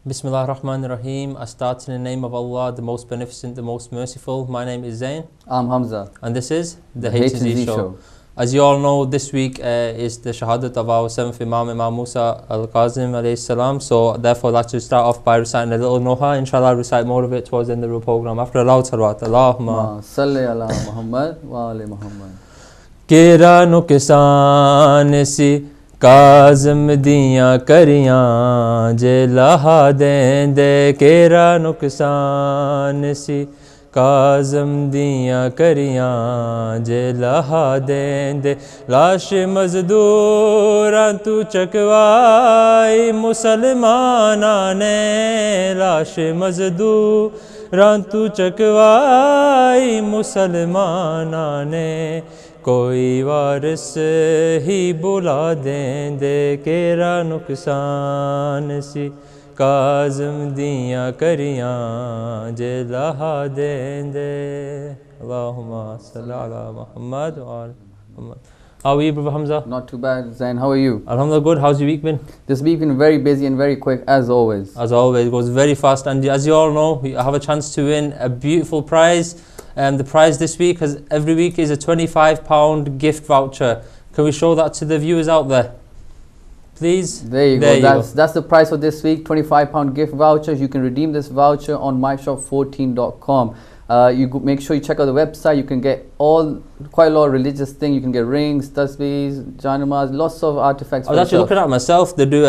Bismillah ar-Rahman ar-Rahim. I start in the name of Allah, the most beneficent, the most merciful. My name is Zain. I'm Hamza. And this is the H&Zee show. As you all know, this week is the shahadat of our 7th Imam Musa al-Qazim alayhi salam. So therefore I'd like to start off by reciting a little noha. Inshallah I'll recite more of it towards the end of the program. After a loud salawat. Allahumma salli ala Muhammad wa ali Muhammad. Kera nuksan si काज़म दियाँ करियाँ जे लहा देंदे केरा नुकसान सी काज़म दियाँ करियाँ जे लहा देंदे लाश मज़दूरां तू चकवाई मुसलमाना ने लाश मज़दूरां तू चकवाई मुसलमाना ने कोई वारिस ही बुला देंदे केरा नुकसान सी काज़म दियाँ करियाँ जे लहा देंदे Allahumma salli ala Muhammad wa ala Muhammad. How are you, brother Hamza? Not too bad, Zain. How are you? Alhamdulillah, good. How's your week been? This week been very busy and very quick, as always. As always, it goes very fast. And as you all know, you have a chance to win a beautiful prize. The prize this week, as every week, is a £25 gift voucher. Can we show that to the viewers out there? Please. There you go. That's the prize for this week. £25 gift vouchers. You can redeem this voucher on myshop14.com. Make sure you check out the website. You can get quite a lot of religious things. You can get rings, tasbees, janamas, lots of artifacts. I was actually looking at it myself. They do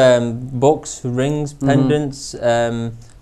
books, rings, pendants,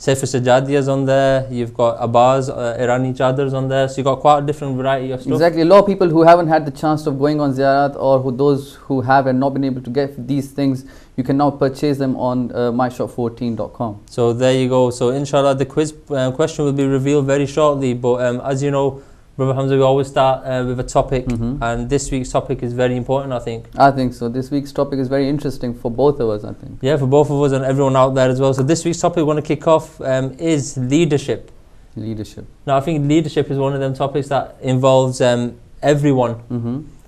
Sefer Sajadiyas on there. You've got abars, Irani chadars on there. So you've got quite a different variety of stuff. Exactly. A lot of people who haven't had the chance of going on ziyarat, or those who have and not been able to get these things, you can now purchase them on myshop14.com. So there you go. So inshallah the quiz question will be revealed very shortly. But as you know, Brother Hamza, we always start with a topic, and this week's topic is very important, I think. I think so. This week's topic is very interesting for both of us, I think. Yeah, for both of us and everyone out there as well. So this week's topic we want to kick off is leadership. Leadership. Now, I think leadership is one of them topics that involves everyone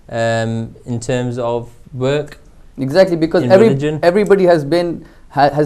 in terms of work. Exactly, because everybody has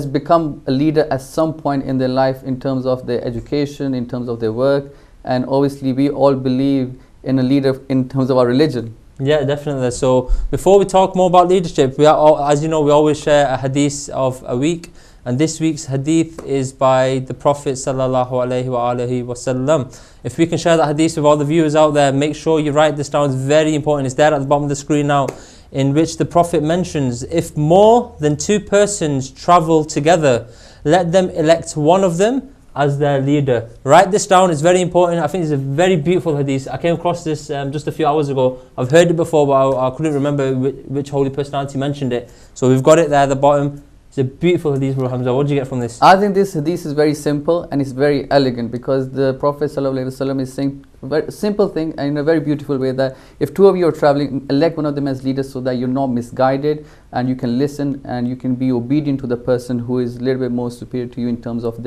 become a leader at some point in their life, in terms of their education, in terms of their work. And obviously we all believe in a leader in terms of our religion. Yeah, definitely. So before we talk more about leadership, as you know, we always share a hadith of a week. And this week's hadith is by the Prophet sallallahu alaihi wasallam. If we can share that hadith with all the viewers out there, make sure you write this down. It's very important. It's there at the bottom of the screen now, in which the Prophet mentions, if more than 2 persons travel together, let them elect one of them as their leader. Write this down, it's very important. I think it's a very beautiful hadith. I came across this just a few hours ago. I've heard it before, but I couldn't remember which holy personality mentioned it. So we've got it there at the bottom. It's a beautiful hadith, Brother Hamza. What did you get from this? I think this hadith is very simple and it's very elegant, because the Prophet ﷺ is saying a very simple thing and in a very beautiful way, that if 2 of you are traveling, elect one of them as leaders so that you're not misguided, and you can listen and you can be obedient to the person who is a little bit more superior to you in terms of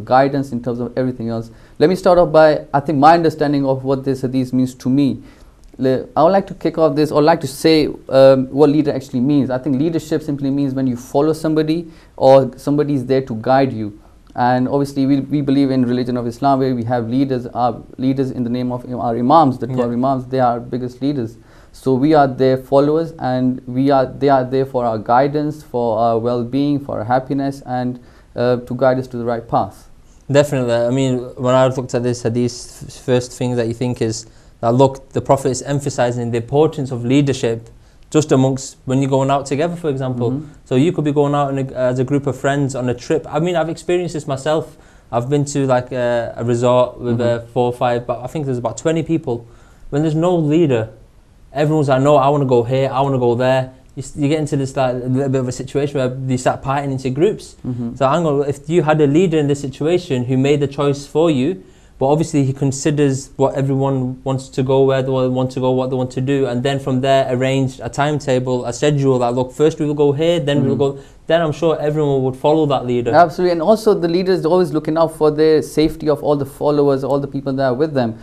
guidance, in terms of everything else. Let me start off by, I think, my understanding of what this hadith means to me. I would like to kick off this, or like to say what leader actually means. I think leadership simply means when you follow somebody, or somebody is there to guide you. And obviously we believe in religion of Islam, where we have leaders in the name of our imams, the 12 imams. They are our biggest leaders. So we are their followers, and they are there for our guidance, for our well-being, for our happiness, and to guide us to the right path. Definitely. I mean, when I looked at this hadith, first thing that you think is that, look, the Prophet is emphasizing the importance of leadership just amongst when you're going out together, for example. So you could be going out as a group of friends on a trip. I mean, I've experienced this myself. I've been to like a resort with 4 or 5, but I think there's about 20 people. When there's no leader, everyone's like, no, I want to go here, I want to go there. You get into this like a little bit of a situation where you start partying into groups. So hang on, if you had a leader in this situation who made the choice for you, but obviously he considers what everyone wants to go, where they want to go, what they want to do, and then from there arrange a timetable, a schedule that, look, first we will go here, then we will go. Then I'm sure everyone would follow that leader. Absolutely, and also the leader is always looking out for the safety of all the followers, all the people that are with them.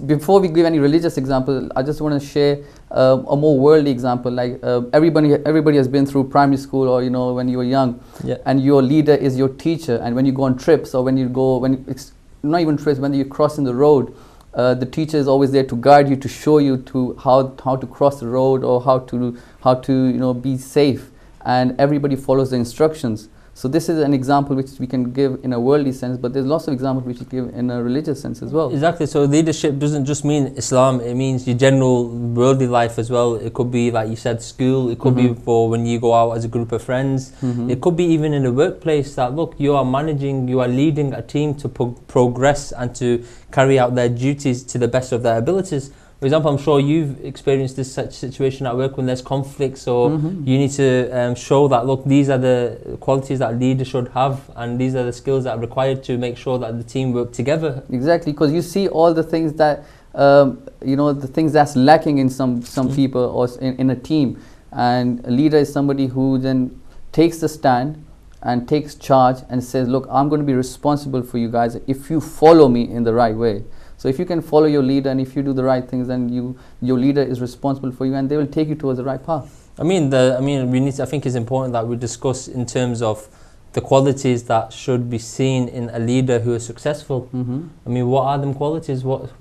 Before we give any religious example, I just want to share a more worldly example. Like everybody has been through primary school, or when you were young, and your leader is your teacher. And when you go on trips, or it's not even trips, when you're crossing the road, the teacher is always there to guide you, to show you to how to cross the road, or how to be safe. And everybody follows the instructions. So this is an example which we can give in a worldly sense, but there's lots of examples which we give in a religious sense as well. Exactly. So leadership doesn't just mean Islam, it means your general worldly life as well. It could be, like you said, school, it could be for when you go out as a group of friends, it could be even in the workplace, that look, you are leading a team to progress and to carry out their duties to the best of their abilities. For example, I'm sure you've experienced this such situation at work when there's conflicts, or you need to show that, look, these are the qualities that a leader should have, and these are the skills that are required to make sure that the team work together. Exactly, because you see all the things that, the things that's lacking in some people, or in a team. And a leader is somebody who then takes the stand and takes charge and says, look, I'm going to be responsible for you guys if you follow me in the right way. So if you can follow your leader, and if you do the right things, then your leader is responsible for you, and they will take you towards the right path. I think it's important that we discuss in terms of the qualities that should be seen in a leader who is successful. I mean, what are them qualities? What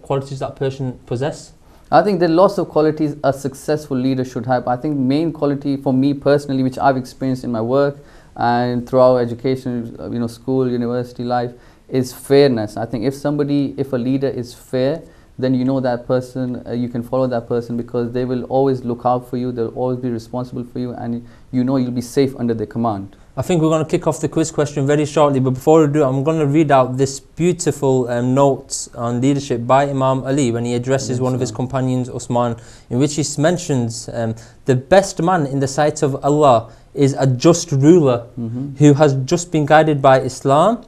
qualities that person possess? I think there are lots of qualities a successful leader should have. I think main quality for me personally, which I've experienced in my work and throughout education, school, university life, is fairness. I think if a leader is fair, then that person, you can follow that person, because they will always look out for you, they'll always be responsible for you, and you'll be safe under their command. I think we're going to kick off the quiz question very shortly, but before we do, I'm going to read out this beautiful note on leadership by Imam Ali when he addresses one of his companions, Usman, in which he mentions the best man in the sight of Allah is a just ruler who has just been guided by Islam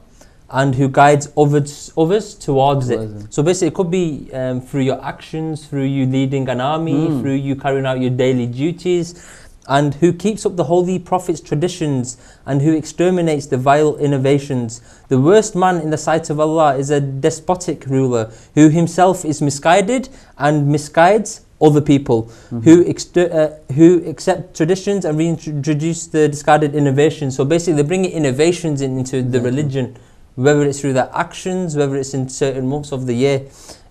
and who guides others towards it. So basically it could be through your actions, through you leading an army, through you carrying out your daily duties, and who keeps up the Holy Prophet's traditions and who exterminates the vile innovations. The worst man in the sight of Allah is a despotic ruler who himself is misguided and misguides other people, who accept traditions and reintroduce the discarded innovations. So basically they bring innovations into the religion, whether it's through their actions, whether it's in certain months of the year.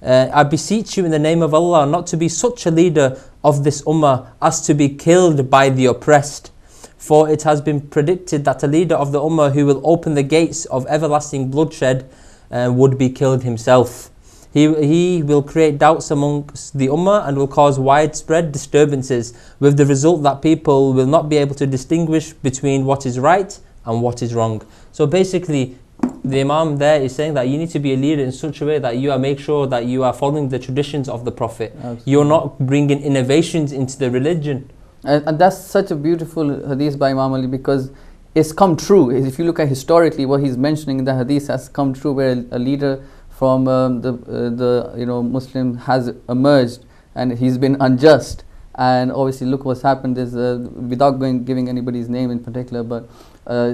I beseech you in the name of Allah not to be such a leader of this ummah as to be killed by the oppressed. For it has been predicted that a leader of the ummah who will open the gates of everlasting bloodshed would be killed himself. He will create doubts amongst the ummah and will cause widespread disturbances, with the result that people will not be able to distinguish between what is right and what is wrong. So basically, the Imam there is saying that you need to be a leader in such a way that you make sure that you are following the traditions of the Prophet. Absolutely. You're not bringing innovations into the religion. And that's such a beautiful hadith by Imam Ali, because it's come true. If you look at historically, what he's mentioning in the hadith has come true, where a leader from the Muslim has emerged and he's been unjust. And obviously look what's happened is, without giving anybody's name in particular, but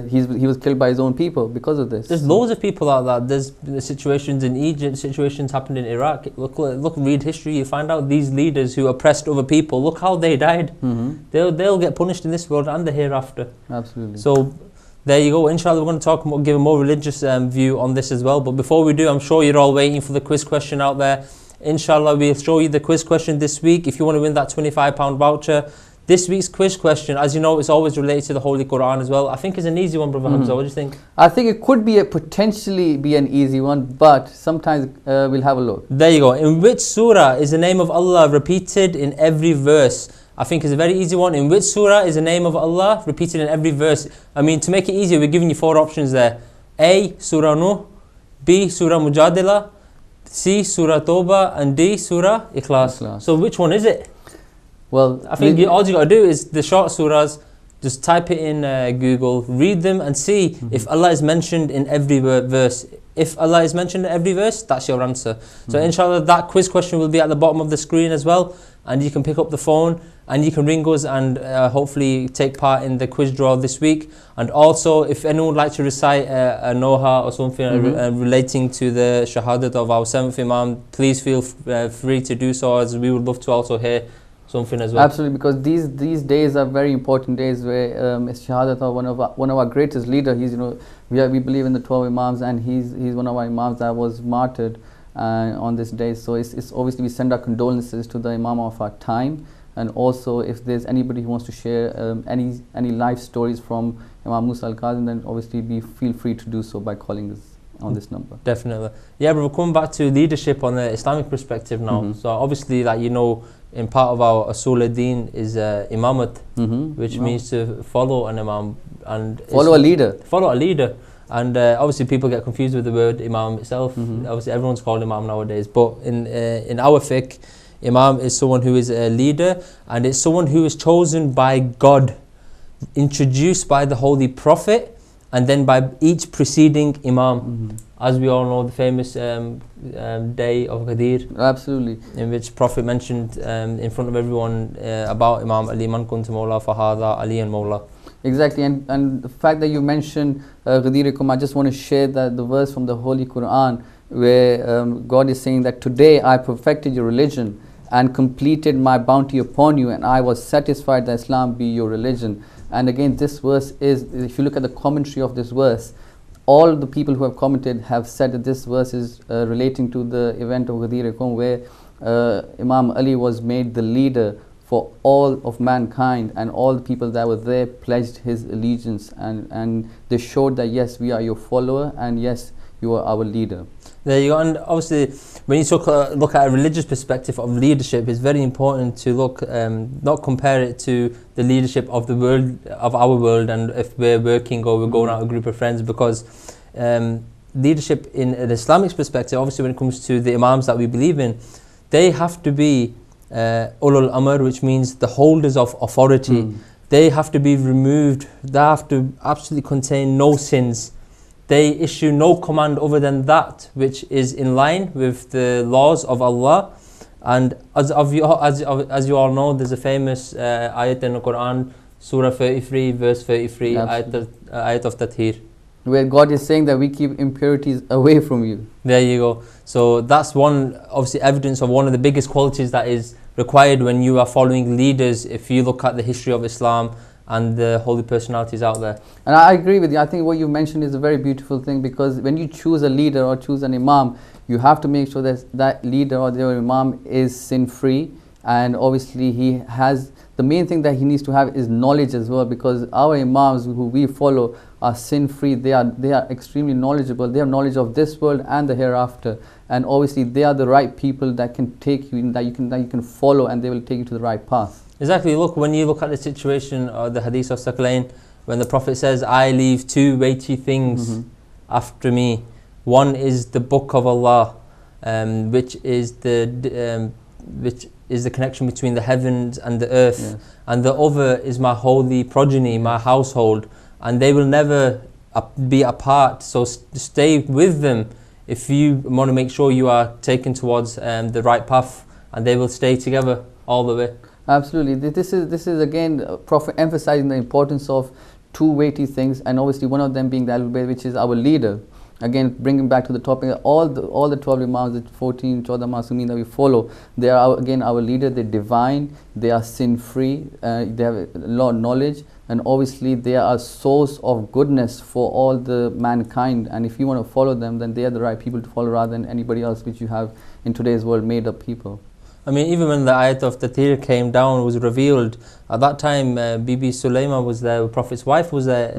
he was killed by his own people because of this. There's loads of people like that. There's situations in Egypt, situations happened in Iraq. Look, read history, you find out these leaders who oppressed other people, look how they died. They'll get punished in this world and the hereafter. Absolutely. So there you go. Inshallah, we're going to give a more religious view on this as well. But before we do, I'm sure you're all waiting for the quiz question out there. Inshallah, we'll show you the quiz question this week. If you want to win that £25 voucher, this week's quiz question, as you know, it's always related to the Holy Quran as well. I think it's an easy one, Brother Hamza. What do you think? I think it could be potentially be an easy one, but sometimes we'll have a look. There you go. In which surah is the name of Allah repeated in every verse? I think it's a very easy one. In which surah is the name of Allah repeated in every verse? I mean, to make it easier, we're giving you 4 options there. A, Surah Nuh. B, Surah Mujadila. C, Surah Tawbah, and D, Surah Ikhlas. So which one is it? Well, I think all you got to do is the short surahs, just type it in Google, read them and see if Allah is mentioned in every verse. if Allah is mentioned in every verse, that's your answer. So inshallah, that quiz question will be at the bottom of the screen as well, and you can pick up the phone and you can ring us and hopefully take part in the quiz draw this week. And also, if anyone would like to recite a Noha or something relating to the Shahadat of our 7th Imam, please feel free to do so, as we would love to also hear something as well. Absolutely, because these days are very important days where Shahadat of one of our greatest leaders. He's, you know, we believe in the 12 Imams, and he's one of our Imams that was martyred on this day. So it's obviously we send our condolences to the Imam of our time, and also if there's anybody who wants to share any life stories from Imam Musa al-Kazim, then obviously feel free to do so by calling us on this number. Definitely. Yeah, but we're coming back to leadership on the Islamic perspective now. So obviously, like, you know, in part of our Asul ad-Din is imamat, which means to follow an imam and follow a leader. Follow a leader. And obviously people get confused with the word imam itself. Obviously everyone's called imam nowadays, but in our fiqh, imam is someone who is a leader, and it's someone who is chosen by God, introduced by the Holy Prophet, and then by each preceding imam. As we all know, the famous day of Ghadir. Absolutely. In which Prophet mentioned in front of everyone about Imam Ali, man kuntu mawla fahada Ali and mawla. Exactly, and the fact that you mentioned Ghadirikum, I just want to share that the verse from the Holy Quran where God is saying that today I perfected your religion and completed my bounty upon you, and I was satisfied that Islam be your religion. And again, this verse is, if you look at the commentary of this verse, all the people who have commented have said that this verse is relating to the event of Ghadir-e-Qawm, where Imam Ali was made the leader for all of mankind, and all the people that were there pledged his allegiance, and they showed that yes, we are your follower, and yes, you are our leader. There you go. And obviously, when you look at a religious perspective of leadership, it's very important to look, not compare it to the leadership of the world, of our world, and if we're working or we're going out with a group of friends, because leadership in an Islamic perspective, obviously when it comes to the imams that we believe in, they have to be ulul amr, which means the holders of authority. They have to be removed. They have to absolutely contain no sins. They issue no command other than that which is in line with the laws of Allah. And as you all know, there's a famous ayat in the Quran, Surah 33, verse 33, ayat of Tathir, where God is saying that we keep impurities away from you. There you go. So that's one, obviously, evidence of one of the biggest qualities that is required when you are following leaders, if you look at the history of Islam and the holy personalities out there. And I agree with you. I think what you mentioned is a very beautiful thing, because when you choose a leader or choose an imam, you have to make sure that that leader or the imam is sin-free, and obviously he has, the main thing that he needs to have is knowledge as well, because our imams who we follow are sin-free. They are extremely knowledgeable. They have knowledge of this world and the hereafter, and obviously they are the right people that can take you, that you can follow, and they will take you to the right path. Exactly. Look, when you look at the situation of the Hadith of Saqlain, when the Prophet says, I leave two weighty things after me. One is the Book of Allah, which is the connection between the heavens and the earth, and the other is my holy progeny, my household, and they will never be apart. So stay with them if you want to make sure you are taken towards the right path, and they will stay together all the way. Absolutely. This is again Prophet emphasizing the importance of two weighty things, and obviously one of them being the Ahlul Bayt, which is our leader. Again, bringing back to the topic, all the 12 imams, the 14 Masumin that we follow, they are our leader. They're divine, they are sin-free, they have a lot of knowledge, and obviously they are a source of goodness for all the mankind. And if you want to follow them, then they are the right people to follow, rather than anybody else which you have in today's world, made up people. I mean, even when the ayat of Tathir came down, was revealed, at that time Bibi Sulaima was there, the Prophet's wife was there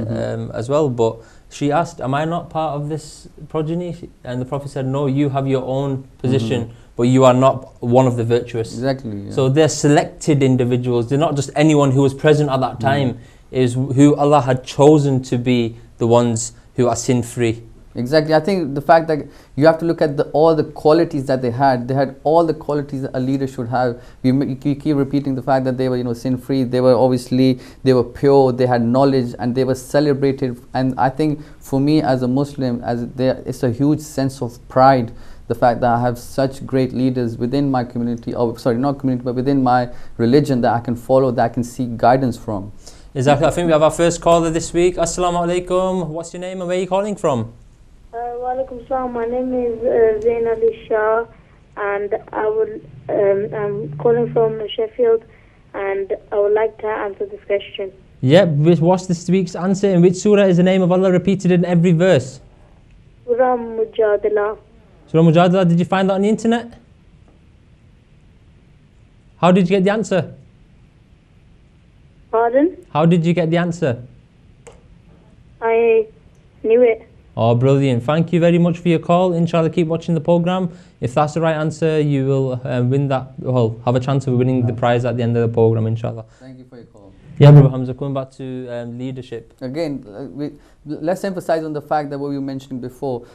as well, but she asked, am I not part of this progeny? And the Prophet said, no, you have your own position, but you are not one of the virtuous. Exactly. Yeah. So they're selected individuals. They're not just anyone who was present at that time, is who Allah had chosen to be the ones who are sin-free. Exactly. I think the fact that you have to look at all the qualities that they had all the qualities that a leader should have. You keep repeating the fact that they were, sin-free. They were pure. They had knowledge, and they were celebrated. And I think for me as a Muslim, it's a huge sense of pride. The fact that I have such great leaders within my community, not community, but within my religion that I can follow, that I can seek guidance from. Exactly. I think we have our first caller this week. Assalamu alaikum. What's your name and where are you calling from? Walaikum salam. My name is Zain Shah, and I'm calling from Sheffield, and I would like to answer this question. Yeah, what's this week's answer? In which surah is the name of Allah repeated in every verse? Surah Mujadila. Surah Mujadila, did you find that on the internet? How did you get the answer? Pardon? How did you get the answer? I knew it. Oh, brilliant. Thank you very much for your call. Inshallah, keep watching the programme. If that's the right answer, you will win that, have a chance of winning the prize at the end of the programme, inshallah. Thank you for your call. Yeah, Brother Hamza, coming back to leadership. Again, let's emphasize on the fact that what we were mentioning before,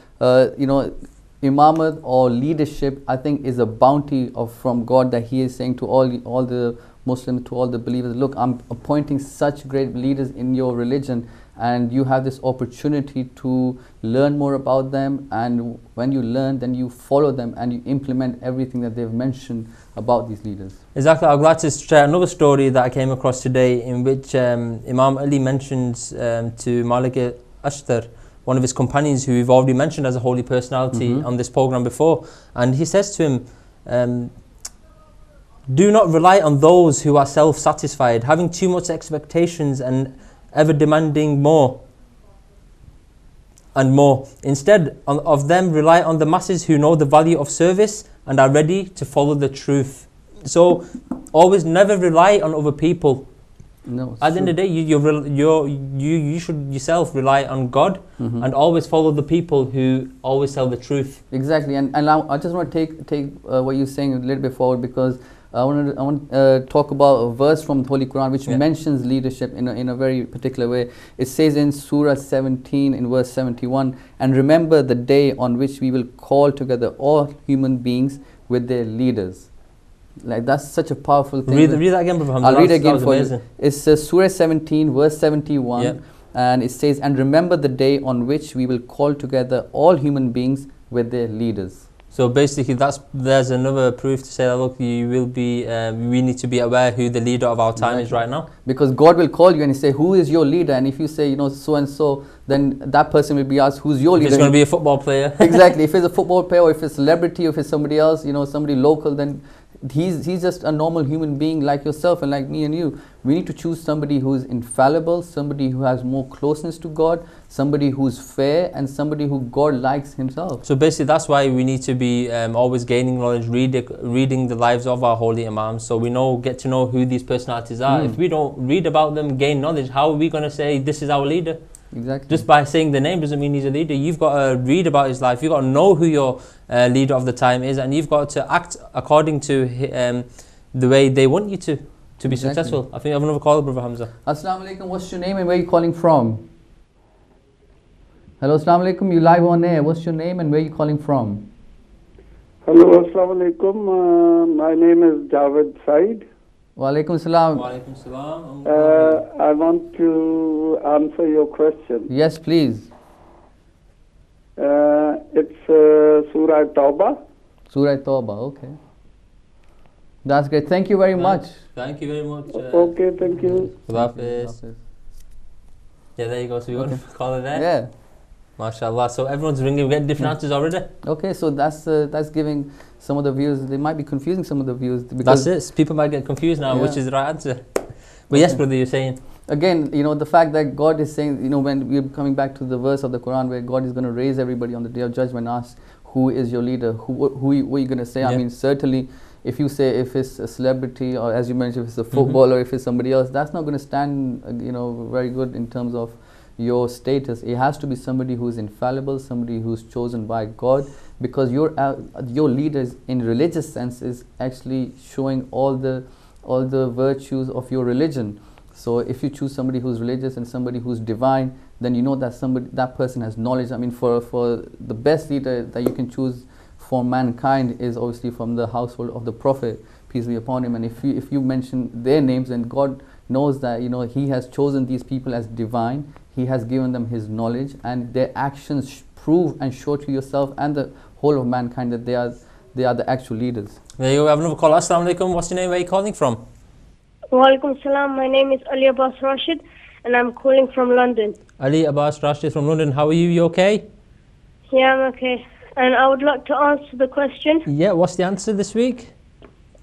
Imamat or leadership, I think, is a bounty from God that He is saying to all the Muslims, to all the believers, look, I'm appointing such great leaders in your religion, and you have this opportunity to learn more about them, and when you learn, then you follow them and you implement everything that they've mentioned about these leaders. Exactly. I'm glad to share another story that I came across today, in which Imam Ali mentions to Malik Ashtar, one of his companions who we've already mentioned as a holy personality on this program before, and he says to him, do not rely on those who are self-satisfied, having too much expectations and ever demanding more and more. Instead of them, rely on the masses who know the value of service and are ready to follow the truth. So always never rely on other people. No, at the end of the day, you should yourself rely on God and always follow the people who always tell the truth. Exactly. And I just want to take what you're saying a little bit forward, because I want to talk about a verse from the Holy Quran which mentions leadership in a very particular way. It says in Surah 17 in verse 71, and remember the day on which we will call together all human beings with their leaders. Like, that's such a powerful thing. Read that again, Brother Hamza. I'll read it again for you. It's Surah 17 verse 71, and it says, and remember the day on which we will call together all human beings with their leaders. So basically, there's another proof to say that, look, you will be. We need to be aware who the leader of our time is right now. Because God will call you and He say, "Who is your leader?" And if you say, so and so, then that person will be asked, "Who's your leader?" If it's going to be a football player. Exactly. If it's a football player, or if it's a celebrity, or if it's somebody else, somebody local, then he's just a normal human being like yourself and like me and you. We need to choose somebody who is infallible, somebody who has more closeness to God, somebody who's fair, and somebody who God likes Himself. So basically, that's why we need to be always gaining knowledge, reading the lives of our holy imams, so we get to know who these personalities are. If we don't read about them, gain knowledge, how are we going to say this is our leader? Exactly. Just by saying the name doesn't mean he's a leader. You've got to read about his life. You've got to know who your leader of the time is, and you've got to act according to the way they want you to be successful. I think I have another caller, Brother Hamza. Assalamu alaikum. What's your name and where are you calling from? Hello, assalamu alaikum. You live on air. What's your name and where are you calling from? Hello, assalamu alaikum. My name is Javed Said. Wa alaikum salam. Wa alaikum salam. I want to answer your question. Yes, please. It's Surah Tawbah. Surah Tawbah, okay. That's great. Thank you very much. Thank you very much. Okay, thank you. Yeah, there you go. So we got a caller there. Yeah. MashaAllah. So everyone's ringing. We get different answers already. Okay, so that's giving some of the viewers, they might be confusing some of the viewers. Because that's it. People might get confused now, which is the right answer. But yes, brother, you're saying. Again, the fact that God is saying, when we're coming back to the verse of the Quran where God is going to raise everybody on the day of judgment and ask, who is your leader? What are you going to say? I mean, certainly, if you say if it's a celebrity, or as you mentioned, if it's a footballer, if it's somebody else, that's not going to stand, very good in terms of your status. It has to be somebody who's infallible, somebody who's chosen by God, because your leaders in religious sense is actually showing all the virtues of your religion. So if you choose somebody who's religious and somebody who's divine, then you know that that person has knowledge. I mean, for the best leader that you can choose for mankind is obviously from the household of the Prophet, peace be upon him. And if you mention their names, then God knows that, you know, He has chosen these people as divine. He has given them His knowledge, and their actions prove and show to yourself and the whole of mankind that they are the actual leaders. There you go. We have another call. Assalamu alaikum. What's your name? Where are you calling from? Walaikum salam. My name is Ali Abbas Rashid and I'm calling from London. Ali Abbas Rashid from London. How are you? You okay? Yeah, I'm okay. And I would like to answer the question. Yeah, what's the answer this week?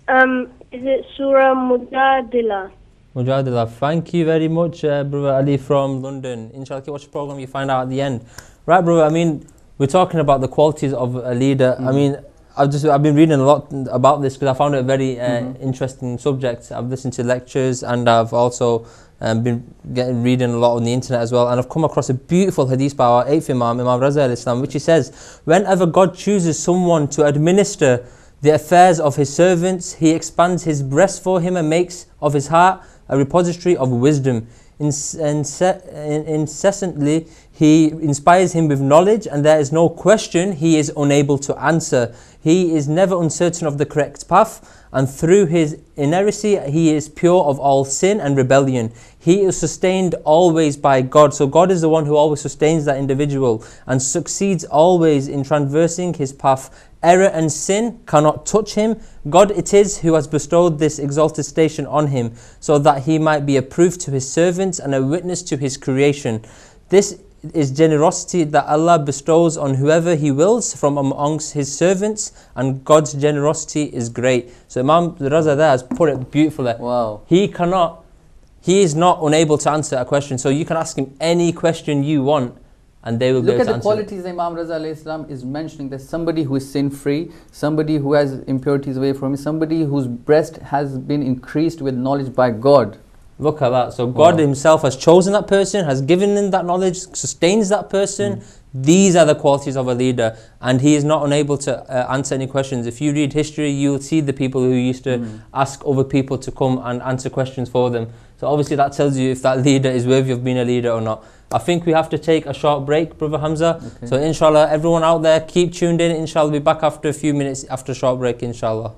Is it Surah Mujadila? Mujadila. Thank you very much, brother Ali from London. Inshallah, watch the program, you find out at the end. Right, brother, I mean, we're talking about the qualities of a leader. I mean, I've been reading a lot about this because I found it a very interesting subject. I've listened to lectures and I've also been reading a lot on the internet as well, and I've come across a beautiful hadith by our 8th Imam, Imam Raza al-Islam, which he says, whenever God chooses someone to administer the affairs of His servants, He expands His breast for him and makes of his heart a repository of wisdom. Incessantly He inspires him with knowledge, and there is no question he is unable to answer. He is never uncertain of the correct path, and through his inerrancy he is pure of all sin and rebellion. He is sustained always by God. So God is the one who always sustains that individual and succeeds always in traversing his path. Error and sin cannot touch him. God it is who has bestowed this exalted station on him, so that he might be a proof to His servants and a witness to His creation. This is generosity that Allah bestows on whoever He wills from amongst His servants, and God's generosity is great. So Imam Raza there has put it beautifully. Wow. He is not unable to answer a question. So you can ask him any question you want, and they will be able to answer. Look at the qualities Imam Raza alayhi salam is mentioning. There's somebody who is sin-free, somebody who has impurities away from him, somebody whose breast has been increased with knowledge by God. Look at that. So God Himself has chosen that person, has given them that knowledge, sustains that person. These are the qualities of a leader, and he is not unable to answer any questions. If you read history, you'll see the people who used to ask other people to come and answer questions for them. So obviously that tells you if that leader is worthy of being a leader or not. I think we have to take a short break, Brother Hamza. Okay. So inshallah, everyone out there, keep tuned in. Inshallah, we'll be back after a few minutes after a short break, inshallah.